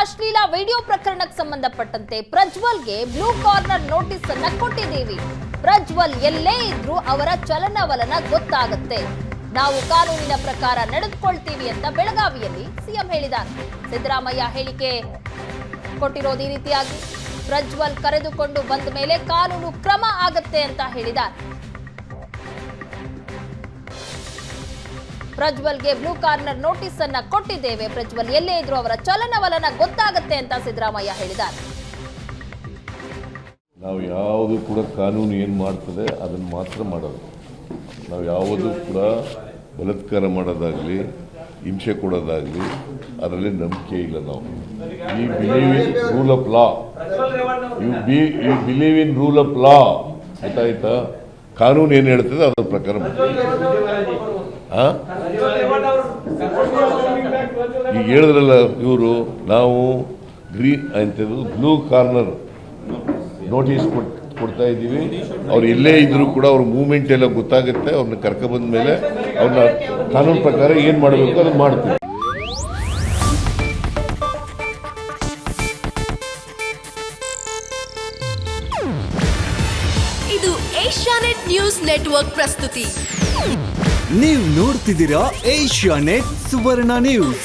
ಅಶ್ಲೀಲ ವಿಡಿಯೋ ಪ್ರಕರಣಕ್ಕೆ ಸಂಬಂಧಪಟ್ಟಂತೆ ಪ್ರಜ್ವಲ್ಗೆ ಬ್ಲೂ ಕಾರ್ನರ್ ನೋಟಿಸ್ ಅನ್ನ ಕೊಟ್ಟಿದ್ದೀವಿ. ಪ್ರಜ್ವಲ್ ಎಲ್ಲೇ ಇದ್ರೂ ಅವರ ಚಲನವಲನ ಗೊತ್ತಾಗುತ್ತೆ. ನಾವು ಕಾನೂನಿನ ಪ್ರಕಾರ ನಡೆದುಕೊಳ್ತೀವಿ ಅಂತ ಬೆಳಗಾವಿಯಲ್ಲಿ ಸಿಎಂ ಹೇಳಿದ್ದಾರೆ. ಸಿದ್ದರಾಮಯ್ಯ ಹೇಳಿಕೆ ಕೊಟ್ಟಿರೋದು ಈ ರೀತಿಯಾಗಿ ಪ್ರಜ್ವಲ್ ಕರೆದುಕೊಂಡು ಬಂದ ಮೇಲೆ ಕಾನೂನು ಕ್ರಮ ಆಗತ್ತೆ ಅಂತ ಹೇಳಿದ್ದಾರೆ. ಪ್ರಜ್ವಲ್ಗೆ ಬ್ಲೂ ಕಾರ್ನರ್ ನೋಟಿಸ್ ಅನ್ನ ಕೊಟ್ಟಿದ್ದೇವೆ. ಪ್ರಜ್ವಲ್ ಎಲ್ಲೇ ಇದ್ರೂ ಅವರ ಚಲನವಲನ ಗೊತ್ತಾಗುತ್ತೆ ಅಂತ ಸಿದ್ದರಾಮಯ್ಯ ಹೇಳಿದ್ದಾರೆ. ನಾವು ಯಾವುದು ಕೂಡ ಕಾನೂನು ಏನು ಮಾಡ್ತದೆ ಅದನ್ನು ಮಾತ್ರ ಮಾಡೋದು. ನಾವು ಯಾವುದು ಕೂಡ ಬಲಾತ್ಕಾರ ಮಾಡೋದಾಗಲಿ ಹಿಂಸೆ ಕೊಡೋದಾಗಲಿ ಅದರಲ್ಲಿ ನಂಬಿಕೆ ಇಲ್ಲ. ನಾವು we believe in rule of law. You believe in rule of law. ಗೊತ್ತಾಯ್ತಾ? ಕಾನೂನು ಏನು ಹೇಳ್ತದೆ ಅದರ ಪ್ರಕಾರ ಈಗ ಹೇಳಿದ್ರಲ್ಲ ಇವರು, ನಾವು ಬ್ಲೂ ಕಾರ್ನರ್ ನೋಟಿಸ್ ಕೊಡ್ತಾ ಇದ್ದೀವಿ. ಅವ್ರು ಎಲ್ಲೇ ಇದ್ರೂ ಕೂಡ ಅವ್ರ ಮೂವ್ಮೆಂಟ್ ಎಲ್ಲ ಗೊತ್ತಾಗುತ್ತೆ. ಅವ್ರನ್ನ ಕರ್ಕೊಬಂದ ಮೇಲೆ ಅವ್ರನ್ನ ಕಾನೂನು ಪ್ರಕಾರ ಏನು ಮಾಡಬೇಕು ಅದನ್ನು ಮಾಡ್ತೀವಿ. ಇದು ಏಷ್ಯಾನೆಟ್ ನ್ಯೂಸ್ ನೆಟ್ವರ್ಕ್ ಪ್ರಸ್ತುತಿ. ನೀವು ನೋಡ್ತಿದ್ದೀರಾ ಏಷ್ಯಾನೆಟ್ ಸುವರ್ಣ ನ್ಯೂಸ್.